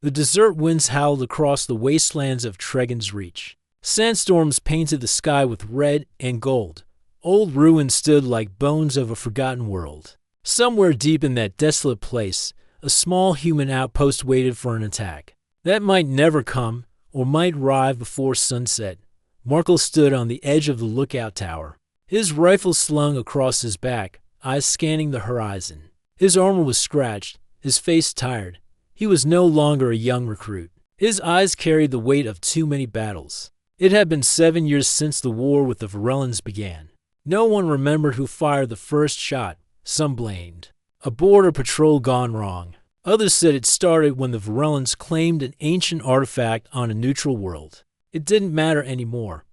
The desert winds howled across the wastelands of Tregan's Reach. Sandstorms painted the sky with red and gold. Old ruins stood like bones of a forgotten world. Somewhere deep in that desolate place, a small human outpost waited for an attack. That might never come, or might arrive before sunset. Markle stood on the edge of the lookout tower, his rifle slung across his back, eyes scanning the horizon. His armor was scratched, his face tired. He was no longer a young recruit. His eyes carried the weight of too many battles. It had been 7 years since the war with the Varellans began. No one remembered who fired the first shot. Some blamed a border patrol gone wrong. Others said it started when the Varellans claimed an ancient artifact on a neutral world. It didn't matter anymore.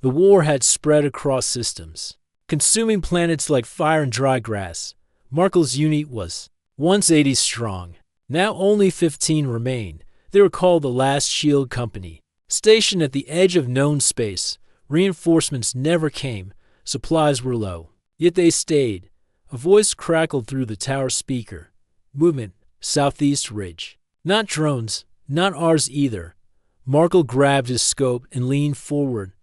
The war had spread across systems, consuming planets like fire and dry grass. Markle's unit was once 80 strong. Now only 15 remained. They were called the Last Shield Company. Stationed at the edge of known space, reinforcements never came. Supplies were low. Yet they stayed. A voice crackled through the tower speaker. Movement, southeast ridge. Not drones, not ours either. Markle grabbed his scope and leaned forward.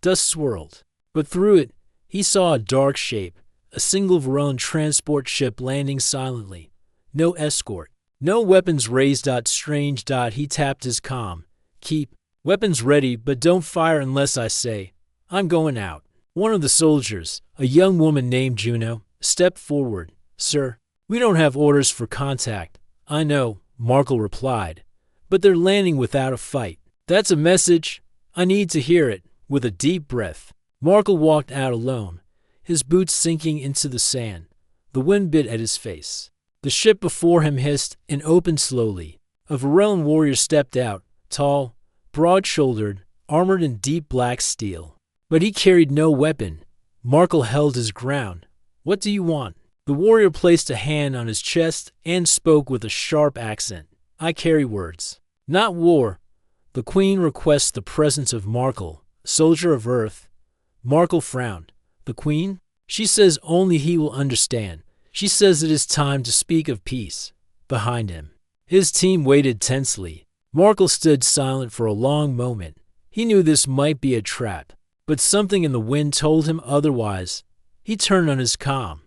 Dust swirled, but through it, he saw a dark shape, a single Varellan transport ship landing silently. No escort, no weapons raised. Strange. He tapped his comm. Keep weapons ready, but don't fire unless I say. I'm going out. One of the soldiers, a young woman named Juno, stepped forward. Sir, we don't have orders for contact. I know, Markle replied, but they're landing without a fight. That's a message. I need to hear it. With a deep breath, Markle walked out alone, his boots sinking into the sand. The wind bit at his face. The ship before him hissed and opened slowly. A Varellan warrior stepped out, tall, broad-shouldered, armored in deep black steel. But he carried no weapon. Markle held his ground. What do you want? The warrior placed a hand on his chest and spoke with a sharp accent. I carry words, not war. The Queen requests the presence of Markle, soldier of Earth. Markle frowned. The Queen? She says only he will understand. She says it is time to speak of peace. Behind him, his team waited tensely. Markle stood silent for a long moment. He knew this might be a trap, but something in the wind told him otherwise. He turned on his comm.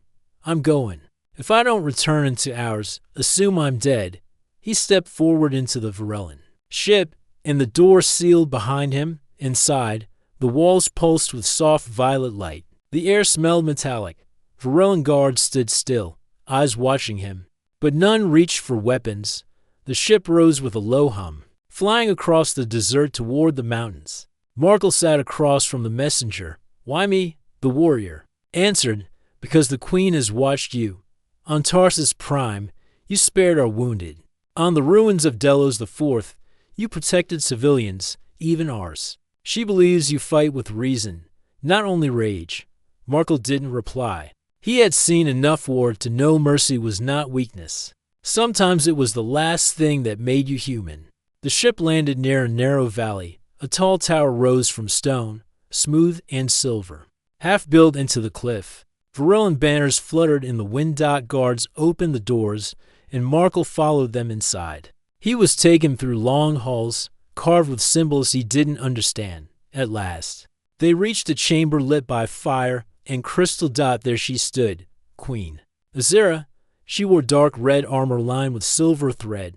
I'm going. If I don't return in 2 hours, assume I'm dead. He stepped forward into the Varellan ship, and the door sealed behind him. Inside, the walls pulsed with soft violet light. The air smelled metallic. Varellan guards stood still, eyes watching him, but none reached for weapons. The ship rose with a low hum, flying across the desert toward the mountains. Markle sat across from the messenger. Why me? The warrior answered, because the Queen has watched you. On Tarsus Prime, you spared our wounded. On the ruins of Delos IV, you protected civilians, even ours. She believes you fight with reason, not only rage. Markle didn't reply. He had seen enough war to know mercy was not weakness. Sometimes it was the last thing that made you human. The ship landed near a narrow valley. A tall tower rose from stone, smooth and silver, half built into the cliff. Varellan banners fluttered in the wind. Guards opened the doors, and Markle followed them inside. He was taken through long halls, carved with symbols he didn't understand. At last, they reached a chamber lit by fire and crystal. There she stood, Queen Azera. She wore dark red armor lined with silver thread.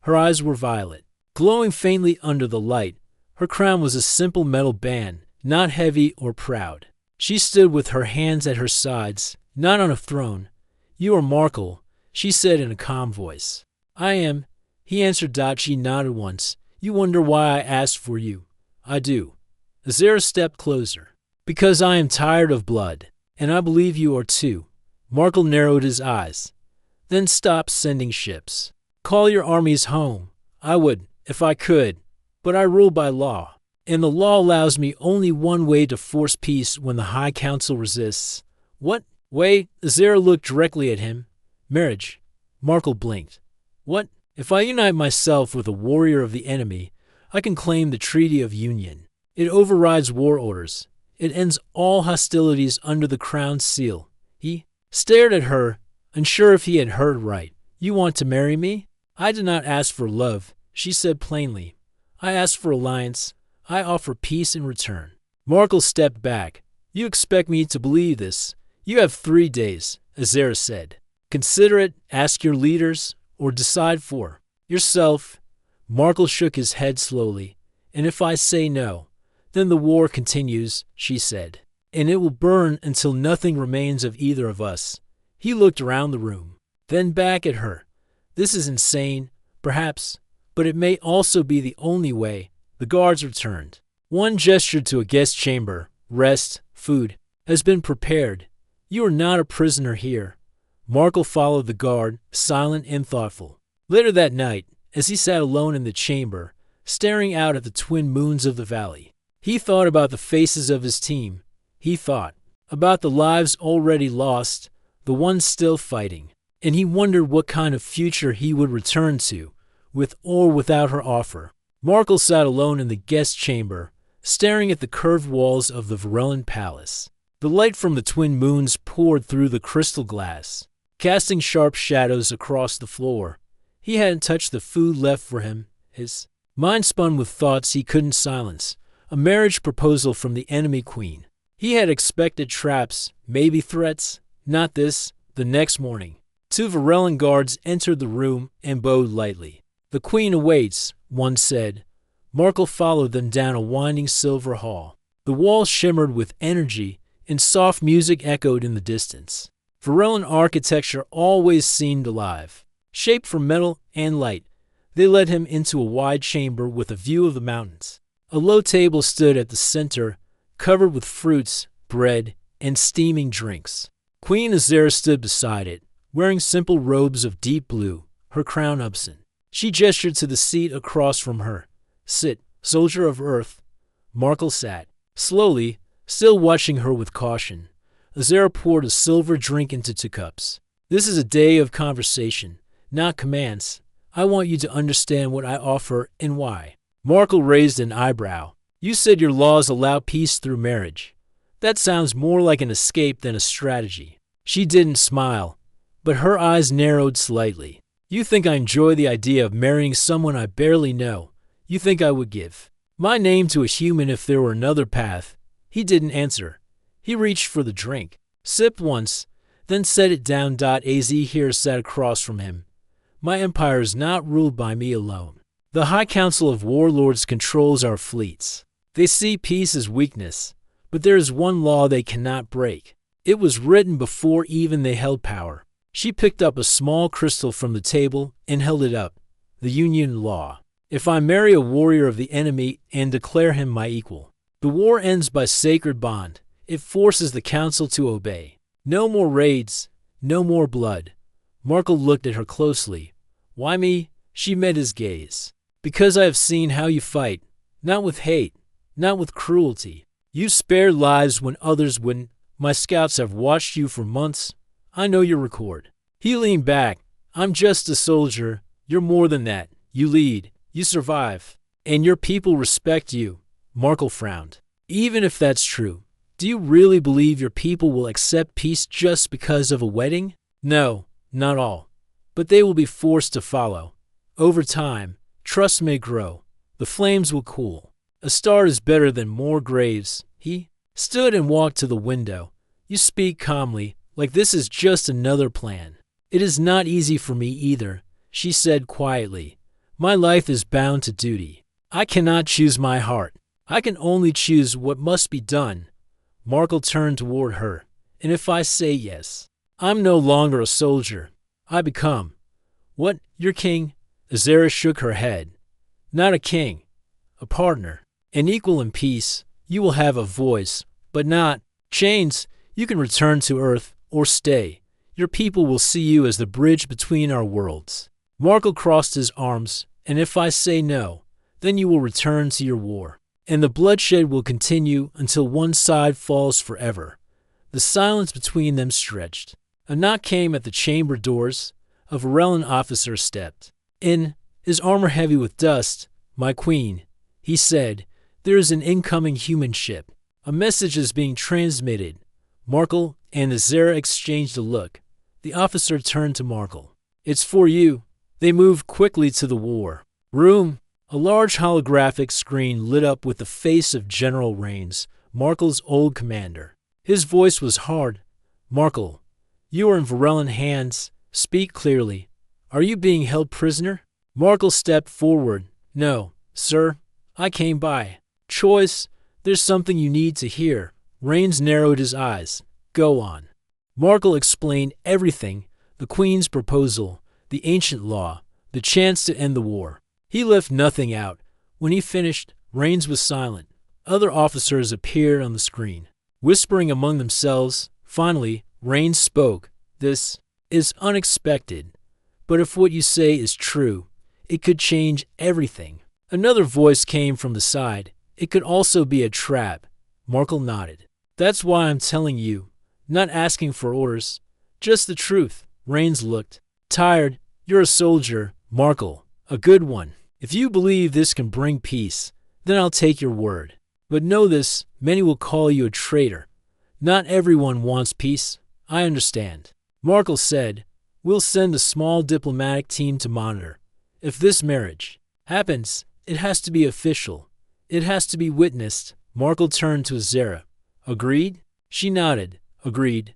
Her eyes were violet, glowing faintly under the light. Her crown was a simple metal band, not heavy or proud. She stood with her hands at her sides, not on a throne. You are Markle, she said in a calm voice. I am, he answered. She nodded once. You wonder why I asked for you. I do. Azera stepped closer. Because I am tired of blood, and I believe you are too. Markle narrowed his eyes. Then stop sending ships. Call your armies home. I would, if I could, but I rule by law, and the law allows me only one way to force peace when the High Council resists. What way? Azera looked directly at him. Marriage. Markle blinked. What? If I unite myself with a warrior of the enemy, I can claim the Treaty of Union. It overrides war orders. It ends all hostilities under the crown's seal. He stared at her, unsure if he had heard right. You want to marry me? I did not ask for love. she said plainly. I ask for alliance. I offer peace in return. Markle stepped back. You expect me to believe this? You have 3 days, Azera said. Consider it, ask your leaders, or decide for yourself. Markle shook his head slowly. And if I say no, then the war continues, she said. And it will burn until nothing remains of either of us. He looked around the room, then back at her. This is insane, perhaps, but it may also be the only way. The guards returned. One gestured to a guest chamber. Rest, food, has been prepared. You are not a prisoner here. Markle followed the guard, silent and thoughtful. Later that night, as he sat alone in the chamber, staring out at the twin moons of the valley, he thought about the faces of his team. He thought about the lives already lost, the ones still fighting, and he wondered what kind of future he would return to, with or without her offer. Markle sat alone in the guest chamber, staring at the curved walls of the Varellan palace. The light from the twin moons poured through the crystal glass, casting sharp shadows across the floor. He hadn't touched the food left for him. His mind spun with thoughts he couldn't silence. A marriage proposal from the enemy queen. He had expected traps, maybe threats. Not this. The next morning, 2 Varellan guards entered the room and bowed lightly. The queen awaits, one said. Markle followed them down a winding silver hall. The walls shimmered with energy, and soft music echoed in the distance. Varellan architecture always seemed alive. Shaped from metal and light, they led him into a wide chamber with a view of the mountains. A low table stood at the center, covered with fruits, bread, and steaming drinks. Queen Azera stood beside it, wearing simple robes of deep blue, her crown absent. She gestured to the seat across from her. Sit, soldier of earth. Markle sat. Slowly, still watching her with caution, Azera poured a silver drink into 2 cups. This is a day of conversation, not commands. I want you to understand what I offer and why. Markle raised an eyebrow. You said your laws allow peace through marriage. That sounds more like an escape than a strategy. She didn't smile, but her eyes narrowed slightly. You think I enjoy the idea of marrying someone I barely know. You think I would give my name to a human if there were another path. He didn't answer. He reached for the drink, sipped once, then set it down. Az here sat across from him. My empire is not ruled by me alone. The High Council of Warlords controls our fleets. They see peace as weakness, but there is one law they cannot break. It was written before even they held power. She picked up a small crystal from the table and held it up. The Union Law. If I marry a warrior of the enemy and declare him my equal, the war ends by sacred bond. It forces the council to obey. No more raids, no more blood. Markle looked at her closely. Why me? She met his gaze. Because I have seen how you fight. Not with hate, not with cruelty. You spared lives when others wouldn't. My scouts have watched you for months. I know your record. He leaned back. I'm just a soldier. You're more than that. You lead. You survive. And your people respect you. Markle frowned. Even if that's true, do you really believe your people will accept peace just because of a wedding? No, not all. But they will be forced to follow. Over time, trust may grow. The flames will cool. A star is better than more graves. He stood and walked to the window. You speak calmly, like this is just another plan. It is not easy for me either, she said quietly. My life is bound to duty. I cannot choose my heart. I can only choose what must be done. Markle turned toward her. And if I say yes, I'm no longer a soldier. I become. What, your king? Azera shook her head. Not a king. A partner. An equal in peace. You will have a voice, but not chains. You can return to Earth or stay. Your people will see you as the bridge between our worlds. Markle crossed his arms. And if I say no, then you will return to your war. And the bloodshed will continue until one side falls forever. The silence between them stretched. A knock came at the chamber doors. A Varellan officer stepped in, his armor heavy with dust. My queen, he said, there is an incoming human ship. A message is being transmitted. Markle and Azera exchanged a look. The officer turned to Markle. It's for you. They moved quickly to the war. Room. A large holographic screen lit up with the face of General Rains, Markel's old commander. His voice was hard. Markel, you are in Varellan hands. Speak clearly. Are you being held prisoner? Markel stepped forward. No, sir. I came by choice. There's something you need to hear. Rains narrowed his eyes. Go on. Markel explained everything. The Queen's proposal, the ancient law, the chance to end the war. He left nothing out. When he finished, Rains was silent. Other officers appeared on the screen, whispering among themselves. Finally, Rains spoke. This is unexpected, but if what you say is true, it could change everything. Another voice came from the side. It could also be a trap. Markel nodded. That's why I'm telling you. Not asking for orders. Just the truth. Rains looked tired. You're a soldier, Markel. A good one. If you believe this can bring peace, then I'll take your word. But know this, many will call you a traitor. Not everyone wants peace. I understand. Markel said, we'll send a small diplomatic team to monitor. If this marriage happens, it has to be official. It has to be witnessed. Markel turned to Azera. Agreed? She nodded. Agreed.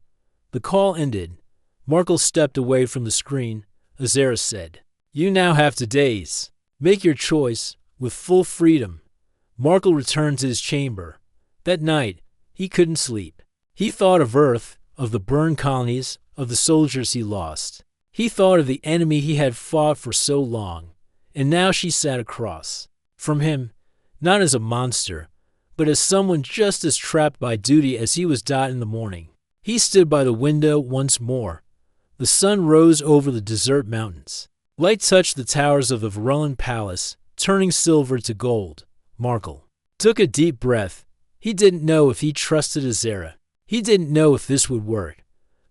The call ended. Markel stepped away from the screen. Azera said, you now have 2 days. Make your choice with full freedom. Markel returned to his chamber. That night, he couldn't sleep. He thought of Earth, of the burned colonies, of the soldiers he lost. He thought of the enemy he had fought for so long, and now she sat across from him, not as a monster, but as someone just as trapped by duty as he was in the morning. He stood by the window once more. The sun rose over the desert mountains. Light touched the towers of the Varellan palace, turning silver to gold. Markel took a deep breath. He didn't know if he trusted Azera. He didn't know if this would work.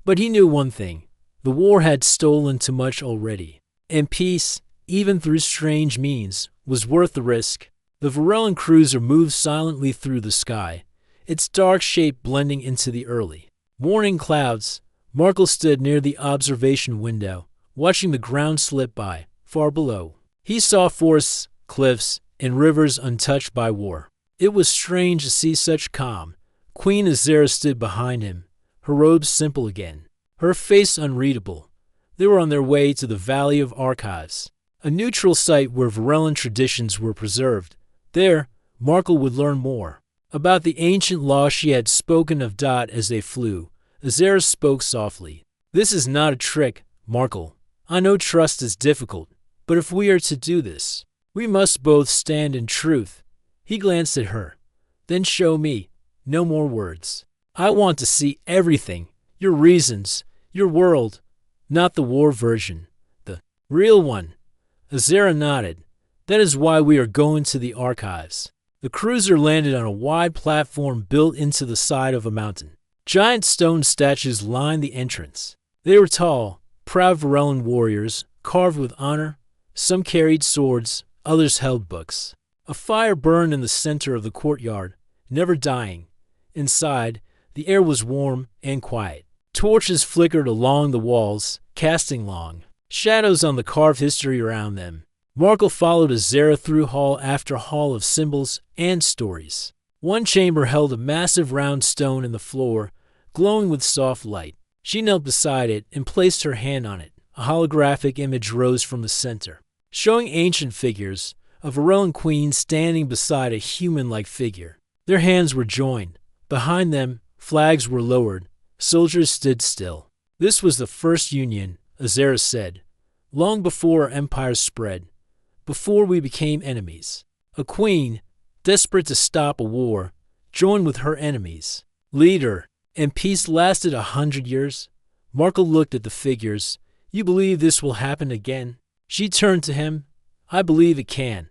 But he knew one thing. The war had stolen too much already. And peace, even through strange means, was worth the risk. The Varellan cruiser moved silently through the sky, its dark shape blending into the early morning clouds. Markel stood near the observation window, watching the ground slip by, far below. He saw forests, cliffs, and rivers untouched by war. It was strange to see such calm. Queen Azera stood behind him, her robes simple again, her face unreadable. They were on their way to the Valley of Archives, a neutral site where Varellan traditions were preserved. There, Markel would learn more about the ancient law she had spoken of. As they flew, Azera spoke softly. This is not a trick, Markel. I know trust is difficult, but if we are to do this, we must both stand in truth. He glanced at her. Then show me. No more words. I want to see everything. Your reasons, your world. Not the war version. The real one. Azera nodded. That is why we are going to the archives. The cruiser landed on a wide platform built into the side of a mountain. Giant stone statues lined the entrance. They were tall, proud Varellan warriors, carved with honor. Some carried swords, others held books. A fire burned in the center of the courtyard, never dying. Inside, the air was warm and quiet. Torches flickered along the walls, casting long shadows on the carved history around them. Markel followed Azera through hall after hall of symbols and stories. One chamber held a massive round stone in the floor, glowing with soft light. She knelt beside it and placed her hand on it. A holographic image rose from the center, showing ancient figures, a Varellan queen standing beside a human-like figure. Their hands were joined. Behind them, flags were lowered. Soldiers stood still. This was the first union, Azera said, long before our empire spread, before we became enemies. A queen, desperate to stop a war, joined with her enemies. Leader, and peace lasted 100 years. Markel looked at the figures. You believe this will happen again? She turned to him. I believe it can,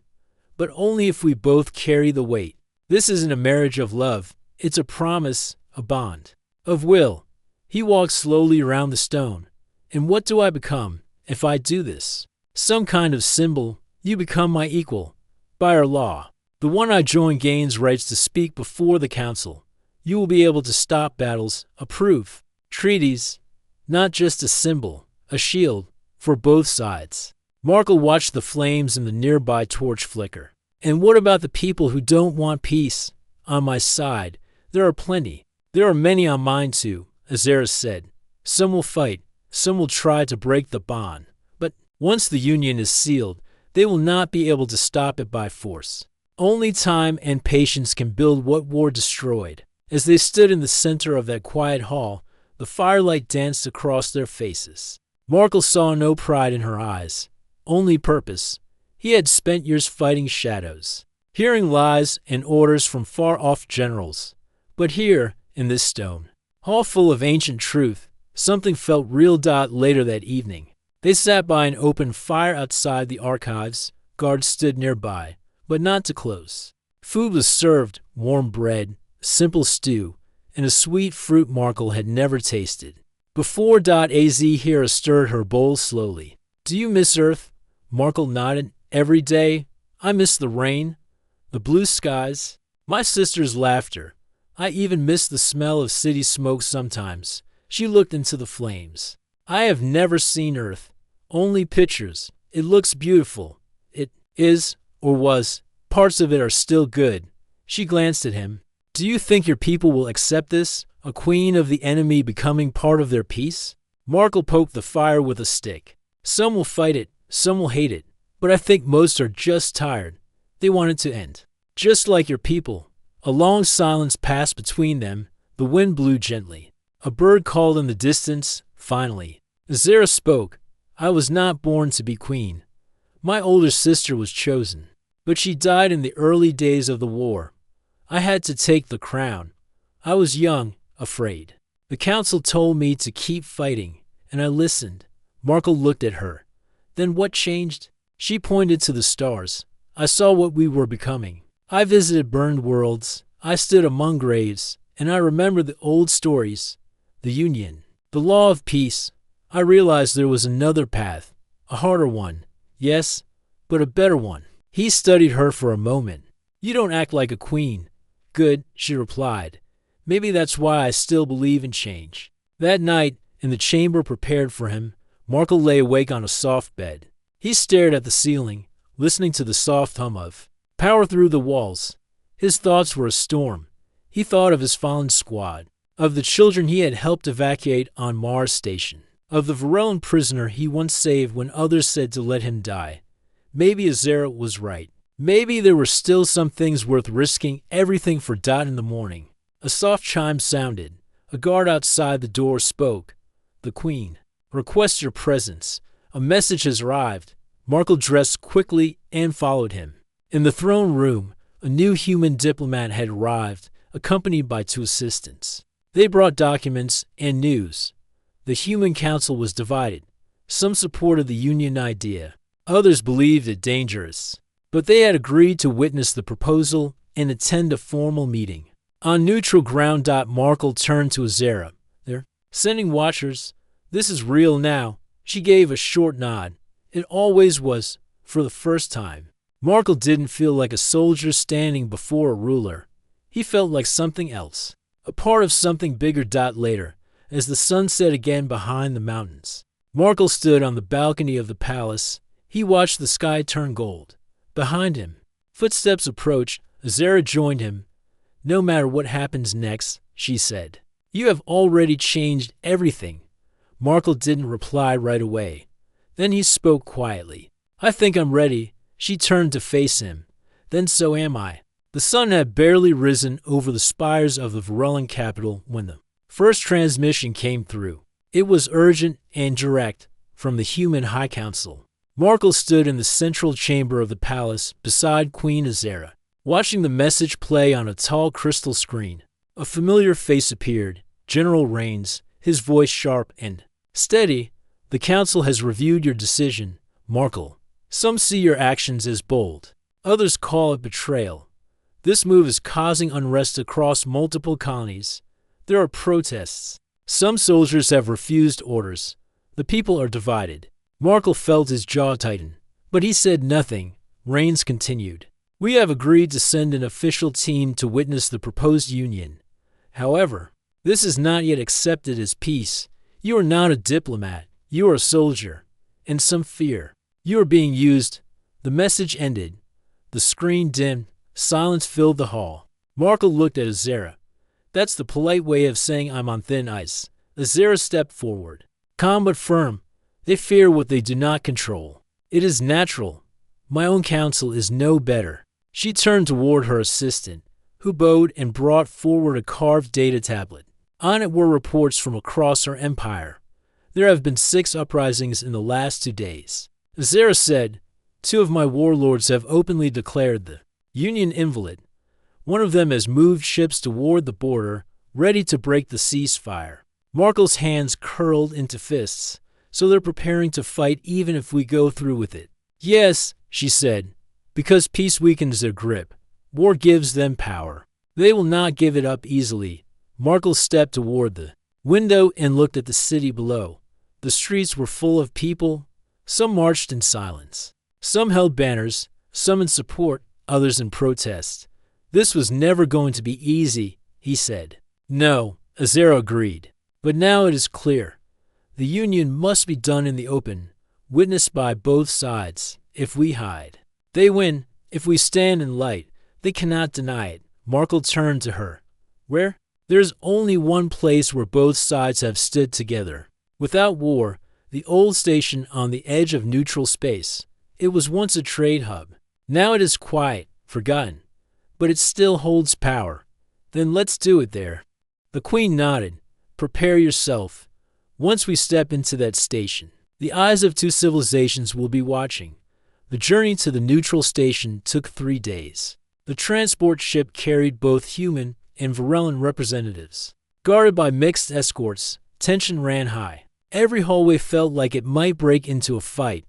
but only if we both carry the weight. This isn't a marriage of love. It's a promise, a bond of will. He walked slowly around the stone. And what do I become if I do this? Some kind of symbol. You become my equal. By our law, the one I join gains rights to speak before the council. You will be able to stop battles, approve treaties, not just a symbol, a shield for both sides. Markle watched the flames in the nearby torch flicker. And what about the people who don't want peace? On my side, there are plenty. There are many on mine too, Azera said. Some will fight, some will try to break the bond. But once the union is sealed, they will not be able to stop it by force. Only time and patience can build what war destroyed. As they stood in the center of that quiet hall, the firelight danced across their faces. Markle saw no pride in her eyes, only purpose. He had spent years fighting shadows, hearing lies and orders from far-off generals. But here, in this stone hall full of ancient truth, something felt real. Later that evening, they sat by an open fire outside the archives. Guards stood nearby, but not too close. Food was served, warm bread, simple stew, and a sweet fruit Markle had never tasted before. Azera stirred her bowl slowly. Do you miss Earth? Markle nodded. Every day. I miss the rain, the blue skies, my sister's laughter. I even miss the smell of city smoke sometimes. She looked into the flames. I have never seen Earth, only pictures. It looks beautiful. It is, or was. Parts of it are still good. She glanced at him. Do you think your people will accept this? A queen of the enemy becoming part of their peace? Markle poked the fire with a stick. Some will fight it, some will hate it. But I think most are just tired. They want it to end. Just like your people. A long silence passed between them. The wind blew gently. A bird called in the distance. Finally, Azera spoke. I was not born to be queen. My older sister was chosen, but she died in the early days of the war. I had to take the crown. I was young, afraid. The council told me to keep fighting, and I listened. Markle looked at her. Then what changed? She pointed to the stars. I saw what we were becoming. I visited burned worlds. I stood among graves, and I remembered the old stories, the union, the law of peace. I realized there was another path, a harder one, yes, but a better one. He studied her for a moment. You don't act like a queen. Good, she replied. Maybe that's why I still believe in change. That night, in the chamber prepared for him, Markle lay awake on a soft bed. He stared at the ceiling, listening to the soft hum of power through the walls. His thoughts were a storm. He thought of his fallen squad, of the children he had helped evacuate on Mars Station, of the Varellan prisoner he once saved when others said to let him die. Maybe Azera was right. Maybe there were still some things worth risking everything for. In the morning, a soft chime sounded. A guard outside the door spoke. The Queen requests your presence. A message has arrived. Markle dressed quickly and followed him. In the throne room, a new human diplomat had arrived, accompanied by 2 assistants. They brought documents and news. The human council was divided. Some supported the union idea. Others believed it dangerous. But they had agreed to witness the proposal and attend a formal meeting. On neutral ground. Markle turned to Azera. They're sending watchers. This is real now. She gave a short nod. It always was, for the first time. Markle didn't feel like a soldier standing before a ruler. He felt like something else, a part of something bigger. Later, as the sun set again behind the mountains, Markle stood on the balcony of the palace. He watched the sky turn gold. Behind him, footsteps approached. Azera joined him. No matter what happens next, she said, you have already changed everything. Markle didn't reply right away. Then he spoke quietly. I think I'm ready. She turned to face him. Then so am I. The sun had barely risen over the spires of the Varellan capital when the first transmission came through. It was urgent and direct from the human High Council. Markle stood in the central chamber of the palace beside Queen Azera, watching the message play on a tall crystal screen. A familiar face appeared, General Rains, his voice sharp and steady. The council has reviewed your decision, Markle. Some see your actions as bold. Others call it betrayal. This move is causing unrest across multiple colonies. There are protests. Some soldiers have refused orders. The people are divided. Markle felt his jaw tighten, but he said nothing. Rains continued. We have agreed to send an official team to witness the proposed union. However, this is not yet accepted as peace. You are not a diplomat. You are a soldier, and some fear. You are being used. The message ended. The screen dimmed. Silence filled the hall. Markle looked at Azera. That's the polite way of saying I'm on thin ice. Azera stepped forward. Calm but firm. They fear what they do not control. It is natural. My own counsel is no better. She turned toward her assistant, who bowed and brought forward a carved data tablet. On it were reports from across our empire. There have been 6 uprisings in the last 2 days. Azera said, 2 of my warlords have openly declared the Union invalid. One of them has moved ships toward the border, ready to break the ceasefire. Markle's hands curled into fists, so they're preparing to fight even if we go through with it. Yes, she said, because peace weakens their grip. War gives them power. They will not give it up easily. Markle stepped toward the window and looked at the city below. The streets were full of people. Some marched in silence. Some held banners, some in support, others in protest. This was never going to be easy, he said. No, Azera agreed. But now it is clear. The Union must be done in the open, witnessed by both sides. If we hide, they win. If we stand in light, they cannot deny it. Markle turned to her. Where? There's only one place where both sides have stood together. Without war, the old station on the edge of neutral space. It was once a trade hub. Now it is quiet, forgotten. But it still holds power. Then let's do it there. The Queen nodded. Prepare yourself. Once we step into that station, the eyes of 2 civilizations will be watching. The journey to the neutral station took 3 days. The transport ship carried both human and Varellan representatives. Guarded by mixed escorts, tension ran high. Every hallway felt like it might break into a fight.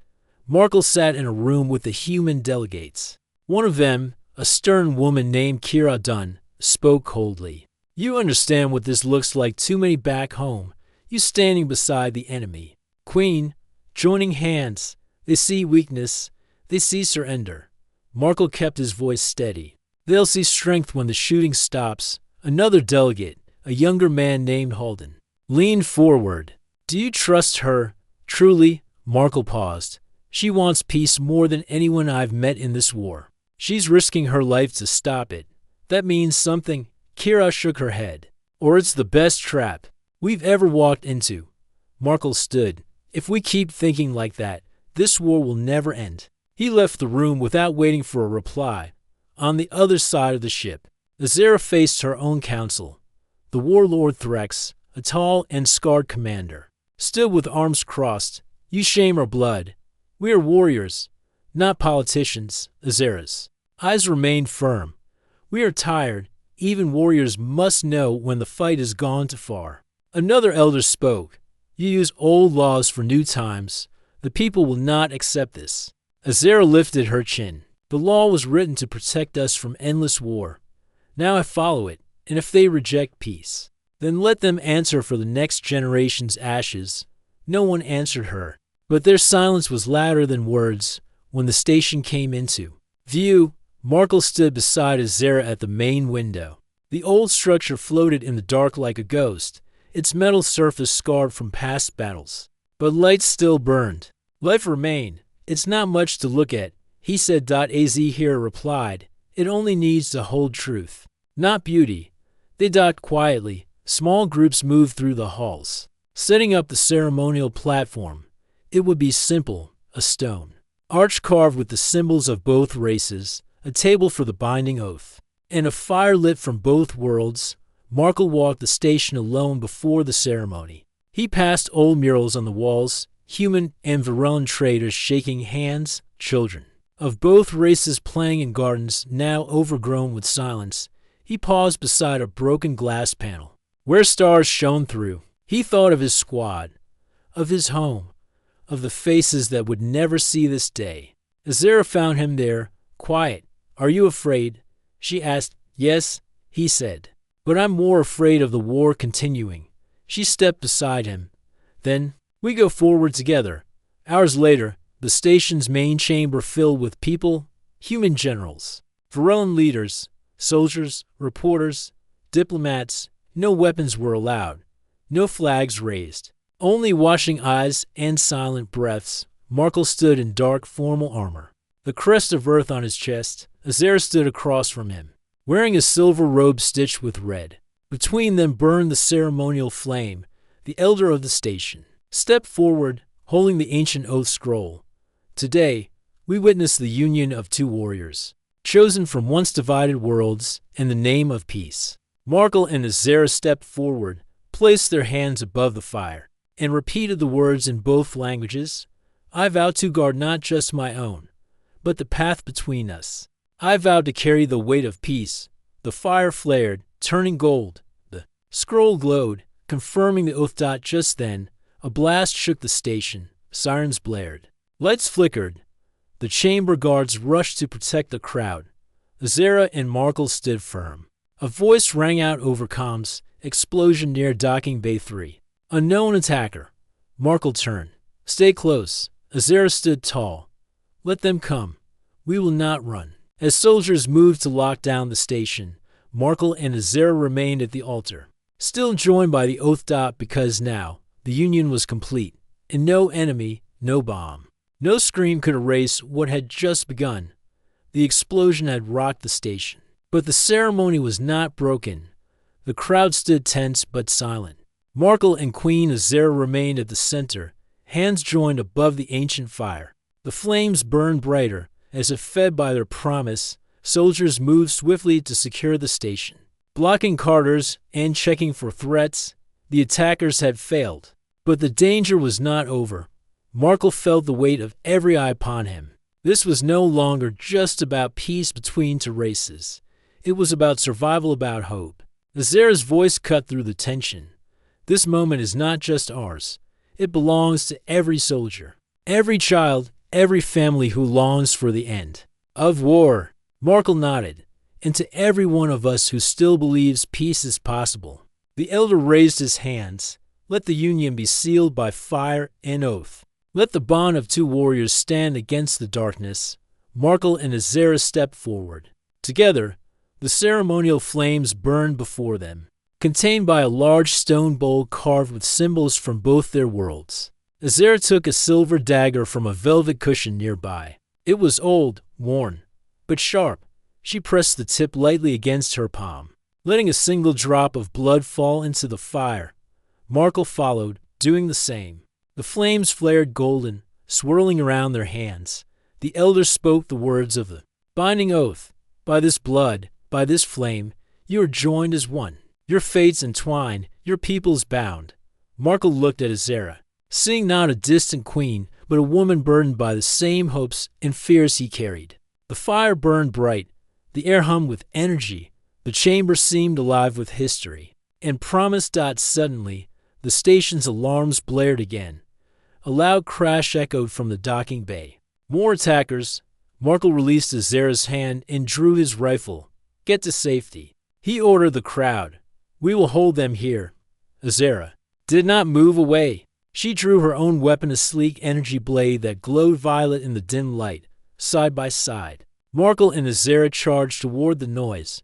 Markle sat in a room with the human delegates. One of them, a stern woman named Kira Dunn, spoke coldly. You understand what this looks like too many back home. You standing beside the enemy. Queen, joining hands. They see weakness. They see surrender. Markle kept his voice steady. They'll see strength when the shooting stops. Another delegate, a younger man named Halden, leaned forward. Do you trust her? Truly? Markle paused. She wants peace more than anyone I've met in this war. She's risking her life to stop it. That means something. Kira shook her head. Or it's the best trap we've ever walked into. Markle stood. If we keep thinking like that, this war will never end. He left the room without waiting for a reply. On the other side of the ship, Azera faced her own council. The warlord Threx, a tall and scarred commander, stood with arms crossed. You shame our blood. We are warriors, not politicians, Azera's eyes remained firm. We are tired. Even warriors must know when the fight has gone too far. Another elder spoke. You use old laws for new times. The people will not accept this. Azera lifted her chin. The law was written to protect us from endless war. Now I follow it, and if they reject peace, then let them answer for the next generation's ashes. No one answered her, but their silence was louder than words. When the station came into view, Markle stood beside Azera at the main window. The old structure floated in the dark like a ghost, its metal surface scarred from past battles. But lights still burned. Life remained. It's not much to look at, he said. Az here replied. It only needs to hold truth, not beauty. They docked quietly. Small groups moved through the halls, setting up the ceremonial platform. It would be simple, a stone arch carved with the symbols of both races, a table for the binding oath, and a fire lit from both worlds. Markle walked the station alone before the ceremony. He passed old murals on the walls, human and Varellan traders shaking hands, children of both races playing in gardens now overgrown with silence. He paused beside a broken glass panel, where stars shone through. He thought of his squad, of his home, of the faces that would never see this day. Azera found him there, quiet. Are you afraid? She asked. Yes, he said. But I'm more afraid of the war continuing. She stepped beside him. Then, we go forward together. Hours later, the station's main chamber filled with people, human generals, Varellan leaders, soldiers, reporters, diplomats. No weapons were allowed. No flags raised. Only watching eyes and silent breaths. Markle stood in dark, formal armor, the crest of earth on his chest. Azera stood across from him, wearing a silver robe stitched with red. Between them burned the ceremonial flame. The elder of the station stepped forward, holding the ancient oath scroll. Today, we witness the union of two warriors, chosen from once divided worlds in the name of peace. Markle and Azera stepped forward, placed their hands above the fire, and repeated the words in both languages. I vow to guard not just my own, but the path between us. I vowed to carry the weight of peace. The fire flared, turning gold. The scroll glowed, confirming the oath. Just then, a blast shook the station. Sirens blared. Lights flickered. The chamber guards rushed to protect the crowd. Azera and Markle stood firm. A voice rang out over comms. Explosion near docking bay 3. Unknown attacker. Markle turned. Stay close. Azera stood tall. Let them come. We will not run. As soldiers moved to lock down the station, Markle and Azera remained at the altar, still joined by the oath. Because now, the union was complete, and no enemy, no bomb, no scream could erase what had just begun. The explosion had rocked the station, but the ceremony was not broken. The crowd stood tense but silent. Markle and Queen Azera remained at the center, hands joined above the ancient fire. The flames burned brighter. As if fed by their promise, soldiers moved swiftly to secure the station, blocking corridors and checking for threats. The attackers had failed, but the danger was not over. Markle felt the weight of every eye upon him. This was no longer just about peace between two races. It was about survival, about hope. Azera's voice cut through the tension. This moment is not just ours. It belongs to every soldier, every child, every family who longs for the end of war. Markle nodded, and to every one of us who still believes peace is possible. The elder raised his hands. Let the union be sealed by fire and oath. Let the bond of two warriors stand against the darkness. Markle and Azera stepped forward. Together, the ceremonial flames burned before them, contained by a large stone bowl carved with symbols from both their worlds. Azera took a silver dagger from a velvet cushion nearby. It was old, worn, but sharp. She pressed the tip lightly against her palm, letting a single drop of blood fall into the fire. Markle followed, doing the same. The flames flared golden, swirling around their hands. The elder spoke the words of the binding oath. By this blood, by this flame, you are joined as one. Your fates entwined, your peoples bound. Markle looked at Azera, seeing not a distant queen, but a woman burdened by the same hopes and fears he carried. The fire burned bright. The air hummed with energy. The chamber seemed alive with history and promise. Suddenly, the station's alarms blared again. A loud crash echoed from the docking bay. More attackers. Markle released Azera's hand and drew his rifle. Get to safety, he ordered the crowd. We will hold them here. Azera did not move away. She drew her own weapon, a sleek energy blade that glowed violet in the dim light. Side by side, Markle and Azera charged toward the noise.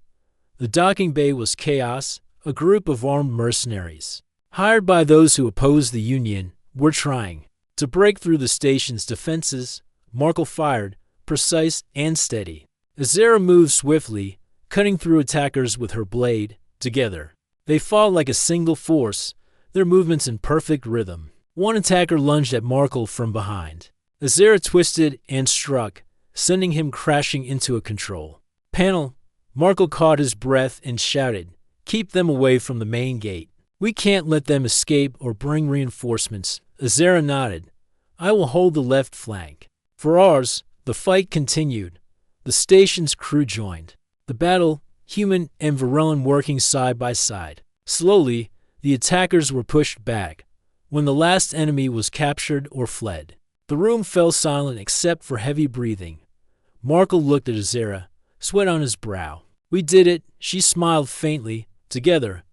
The docking bay was chaos. A group of armed mercenaries, hired by those who opposed the Union, were trying to break through the station's defenses. Markle fired, precise and steady. Azera moved swiftly, cutting through attackers with her blade. Together, they fought like a single force, their movements in perfect rhythm. One attacker lunged at Markle from behind. Azera twisted and struck, sending him crashing into a control panel. Markle caught his breath and shouted, "Keep them away from the main gate. We can't let them escape or bring reinforcements." Azera nodded. "I will hold the left flank." For ours, the fight continued. The station's crew joined the battle, human and Varellan working side by side. Slowly, the attackers were pushed back. When the last enemy was captured or fled, the room fell silent except for heavy breathing. Markle looked at Azera, sweat on his brow. "We did it," she smiled faintly. Together,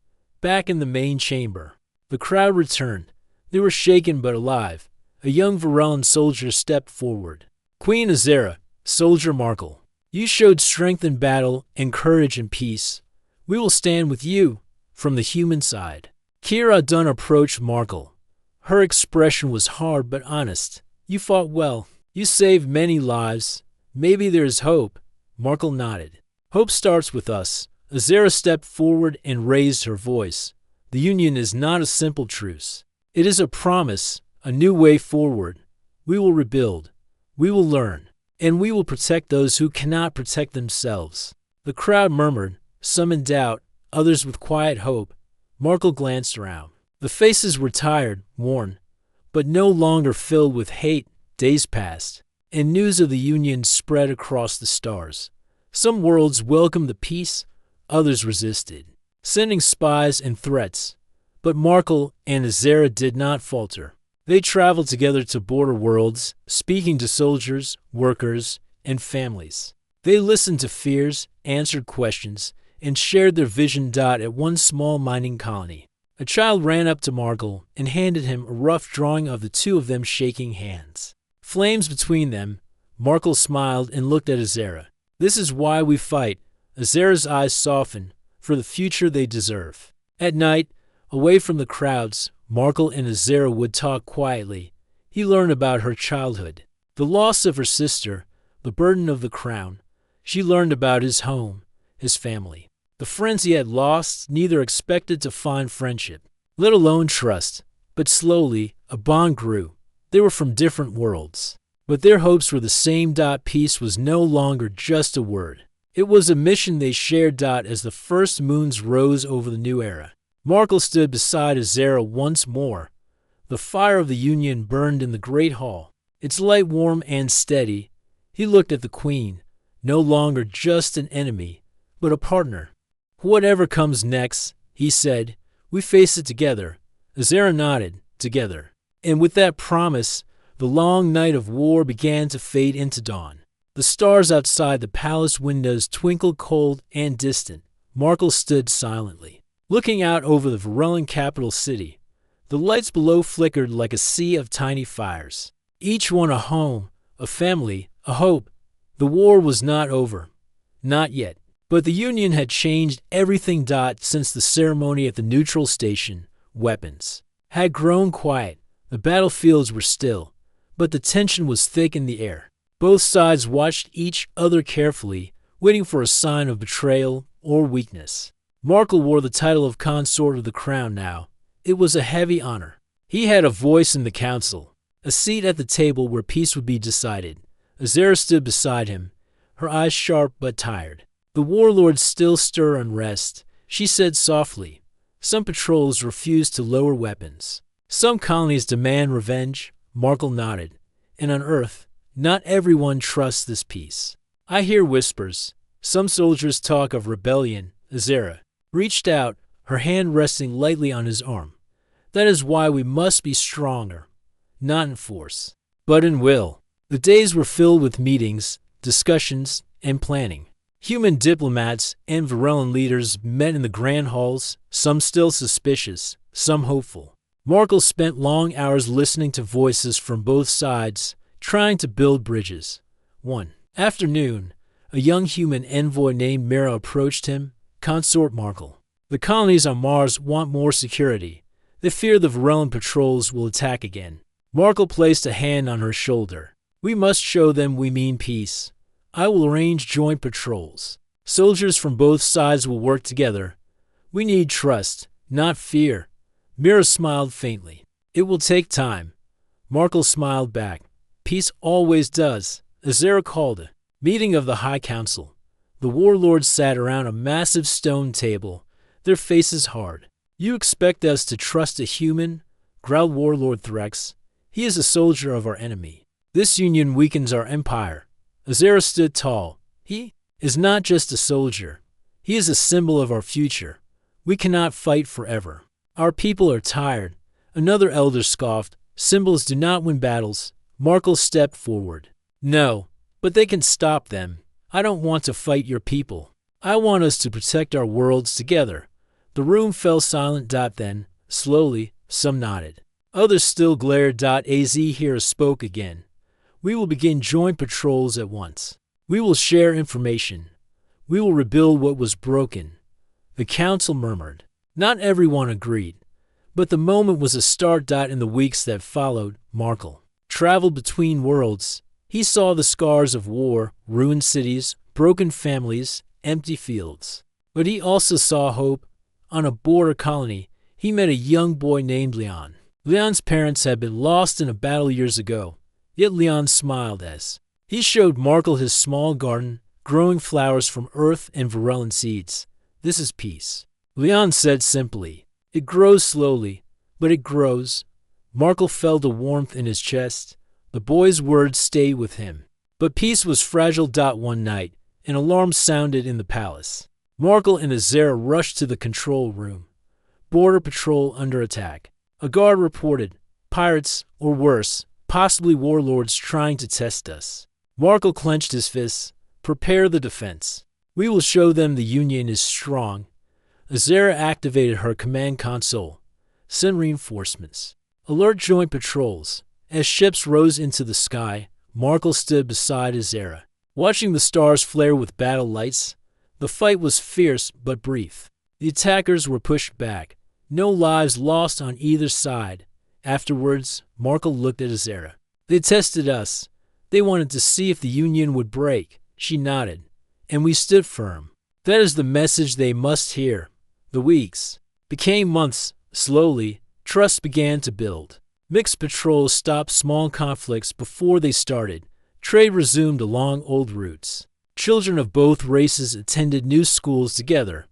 back in the main chamber, the crowd returned. They were shaken but alive. A young Varellan soldier stepped forward. "Queen Azera, Soldier Markle, you showed strength in battle and courage in peace. We will stand with you." From the human side, Kira Dunn approached Markle. Her expression was hard but honest. You fought well. You saved many lives. Maybe there's hope. Markle nodded. Hope starts with us. Azera stepped forward and raised her voice. The Union is not a simple truce. It is a promise, a new way forward. We will rebuild. We will learn. And we will protect those who cannot protect themselves. The crowd murmured, some in doubt, others with quiet hope. Markle glanced around. The faces were tired, worn, but no longer filled with hate. Days passed, and news of the Union spread across the stars. Some worlds welcomed the peace, others resisted, sending spies and threats. But Markle and Azera did not falter. They traveled together to border worlds, speaking to soldiers, workers, and families. They listened to fears, answered questions, and shared their vision. At one small mining colony, a child ran up to Markle and handed him a rough drawing of the two of them shaking hands. Flames between them. Markle smiled and looked at Azera. This is why we fight. Azera's eyes softened. For the future they deserve. At night, away from the crowds, Markle and Azera would talk quietly. He learned about her childhood, the loss of her sister, the burden of the crown. She learned about his home, his family. The friends he had lost neither expected to find friendship, let alone trust. But slowly, a bond grew. They were from different worlds, but their hopes were the same. Peace was no longer just a word. It was a mission they shared. As the first moons rose over the new era, Markle stood beside Azera once more. The fire of the Union burned in the great hall, its light warm and steady. He looked at the Queen, no longer just an enemy, but a partner. Whatever comes next, he said, we face it together. Azera nodded, together. And with that promise, the long night of war began to fade into dawn. The stars outside the palace windows twinkled cold and distant. Markle stood silently, looking out over the Varellan capital city. The lights below flickered like a sea of tiny fires, each one a home, a family, a hope. The war was not over. Not yet. But the Union had changed everything. Since the ceremony at the neutral station, weapons had grown quiet. The battlefields were still, but the tension was thick in the air. Both sides watched each other carefully, waiting for a sign of betrayal or weakness. Markle wore the title of consort of the crown now. It was a heavy honor. He had a voice in the council, a seat at the table where peace would be decided. Azera stood beside him, her eyes sharp but tired. The warlords still stir unrest. She said softly, some patrols refuse to lower weapons. Some colonies demand revenge. Markle nodded. And on Earth, not everyone trusts this peace. I hear whispers. Some soldiers talk of rebellion. Azera reached out, her hand resting lightly on his arm. That is why we must be stronger, not in force, but in will. The days were filled with meetings, discussions, and planning. Human diplomats and Varellan leaders met in the grand halls, some still suspicious, some hopeful. Markle spent long hours listening to voices from both sides, trying to build bridges. One afternoon, a young human envoy named Mira approached him. Consort Markle, the colonies on Mars want more security. They fear the Varellan patrols will attack again. Markle placed a hand on her shoulder. We must show them we mean peace. I will arrange joint patrols. Soldiers from both sides will work together. We need trust, not fear. Mira smiled faintly. It will take time. Markle smiled back. Peace always does. Azera called a meeting of the High Council. The warlords sat around a massive stone table, their faces hard. You expect us to trust a human? Growled Warlord Threx. He is a soldier of our enemy. This union weakens our empire. Azera stood tall. He is not just a soldier. He is a symbol of our future. We cannot fight forever. Our people are tired. Another elder scoffed. Symbols do not win battles. Markle stepped forward. No, but they can stop them. I don't want to fight your people. I want us to protect our worlds together. The room fell silent. Then, slowly, some nodded. Others still glared. Az here spoke again. We will begin joint patrols at once. We will share information. We will rebuild what was broken. The council murmured. Not everyone agreed, but the moment was a start. In the weeks that followed, Markle traveled between worlds. He saw the scars of war, ruined cities, broken families, empty fields. But he also saw hope. On a border colony, he met a young boy named Leon. Leon's parents had been lost in a battle years ago, yet Leon smiled as he showed Markle his small garden, growing flowers from earth and Varellan seeds. "This is peace," Leon said simply. "It grows slowly, but it grows." Markle felt a warmth in his chest. The boy's words stayed with him. But peace was fragile. One night, an alarm sounded in the palace. Markle and Azera rushed to the control room. Border patrol under attack. A guard reported, "Pirates, or worse, possibly warlords trying to test us." Markle clenched his fists. "Prepare the defense. We will show them the Union is strong." Azera activated her command console. "Send reinforcements. Alert joint patrols." As ships rose into the sky, Markle stood beside Azera, watching the stars flare with battle lights. The fight was fierce but brief. The attackers were pushed back. No lives lost on either side. Afterwards, Markle looked at Azera. "They tested us. They wanted to see if the Union would break." She nodded. "And we stood firm." That is the message they must hear. The weeks became months. Slowly, trust began to build. Mixed patrols stopped small conflicts before they started. Trade resumed along old routes. Children of both races attended new schools together.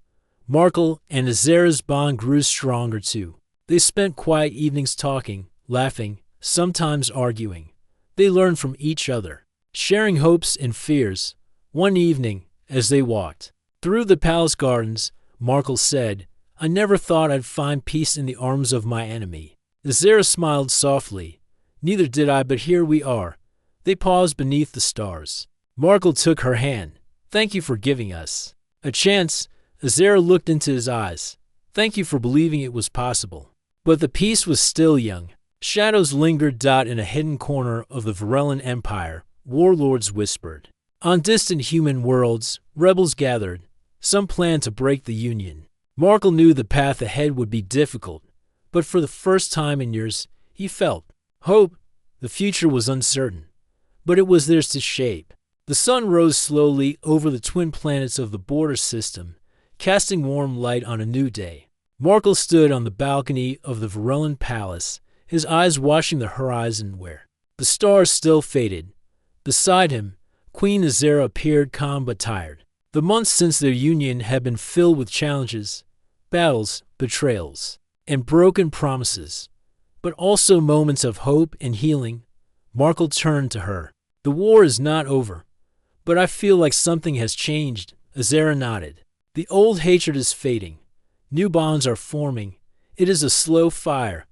Markle and Azera's bond grew stronger too. They spent quiet evenings talking, laughing, sometimes arguing. They learned from each other, sharing hopes and fears. One evening, as they walked through the palace gardens, Markle said, "I never thought I'd find peace in the arms of my enemy." Azera smiled softly. "Neither did I, but here we are." They paused beneath the stars. Markle took her hand. "Thank you for giving us a chance." Azera looked into his eyes. "Thank you for believing it was possible." But the peace was still young. Shadows lingered. In a hidden corner of the Varellan Empire, warlords whispered. On distant human worlds, rebels gathered. Some planned to break the Union. Markle knew the path ahead would be difficult, but for the first time in years, he felt hope. The future was uncertain, but it was theirs to shape. The sun rose slowly over the twin planets of the border system, casting warm light on a new day. Markle stood on the balcony of the Varellan Palace, his eyes watching the horizon where the stars still faded. Beside him, Queen Azera appeared calm but tired. The months since their union had been filled with challenges, battles, betrayals, and broken promises, but also moments of hope and healing. Markle turned to her. "The war is not over, but I feel like something has changed." Azera nodded. "The old hatred is fading. New bonds are forming. It is a slow fire,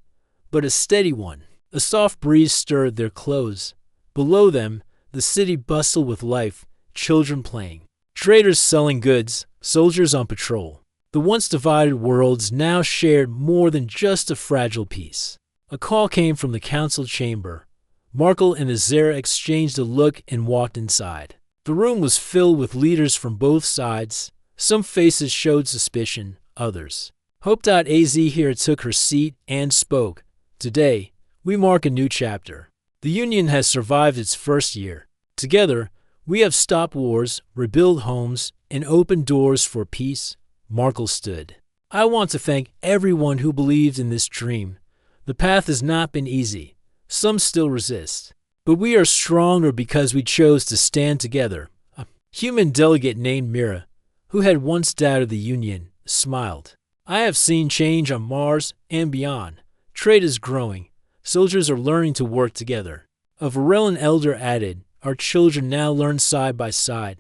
but a steady one." A soft breeze stirred their clothes. Below them, the city bustled with life, children playing, traders selling goods, soldiers on patrol. The once divided worlds now shared more than just a fragile peace. A call came from the council chamber. Markle and Azera exchanged a look and walked inside. The room was filled with leaders from both sides. Some faces showed suspicion, others. Hope.az here took her seat and spoke. "Today, we mark a new chapter. The Union has survived its first year. Together, we have stopped wars, rebuilt homes, and opened doors for peace." Markle stood. "I want to thank everyone who believed in this dream. The path has not been easy. Some still resist. But we are stronger because we chose to stand together." A human delegate named Mira, who had once doubted the Union, smiled. "I have seen change on Mars and beyond. Trade is growing. Soldiers are learning to work together." A Varellan elder added, "Our children now learn side by side.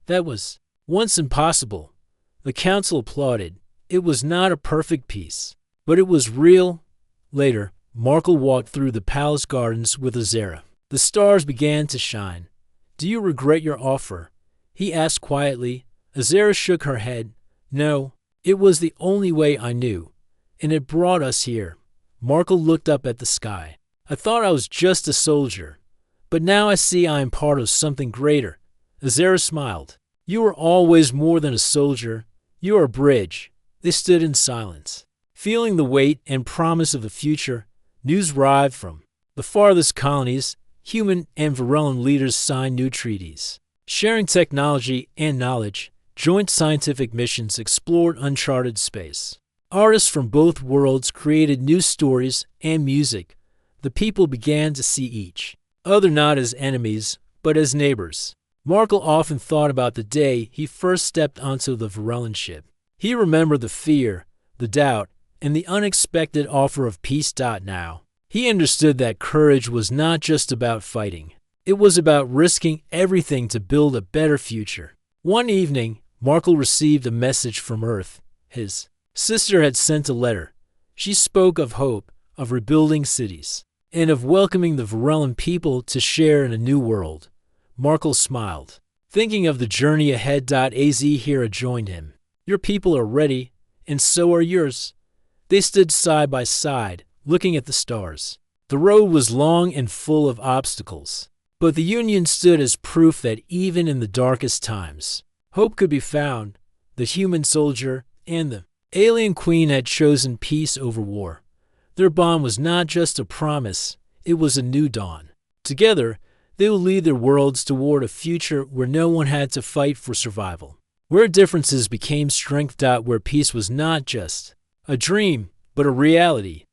That was once impossible." The council applauded. It was not a perfect peace, but it was real. Later, Markle walked through the palace gardens with Azera. The stars began to shine. "Do you regret your offer?" he asked quietly. Azera shook her head. "No, it was the only way I knew, and it brought us here." Markle looked up at the sky. "I thought I was just a soldier, but now I see I am part of something greater." Azera smiled. "You are always more than a soldier. You are a bridge." They stood in silence, feeling the weight and promise of the future. News arrived from The farthest colonies, human and Varellan leaders signed new treaties. Sharing technology and knowledge, joint scientific missions explored uncharted space. Artists from both worlds created new stories and music. The people began to see each other not as enemies, but as neighbors. Markle often thought about the day he first stepped onto the Varellan ship. He remembered the fear, the doubt, and the unexpected offer of peace. Now, he understood that courage was not just about fighting. It was about risking everything to build a better future. One evening, Markle received a message from Earth. His sister had sent a letter. She spoke of hope, of rebuilding cities, and of welcoming the Varellan people to share in a new world. Markle smiled, thinking of the journey ahead. Az Hera joined him. Your people are ready, and so are yours. They stood side by side, looking at the stars. The road was long and full of obstacles, but the Union stood as proof that even in the darkest times, hope could be found. The human soldier and the alien queen had chosen peace over war. Their bond was not just a promise, it was a new dawn. Together, they will lead their worlds toward a future where no one had to fight for survival. Where differences became strength. Where peace was not just a dream, but a reality.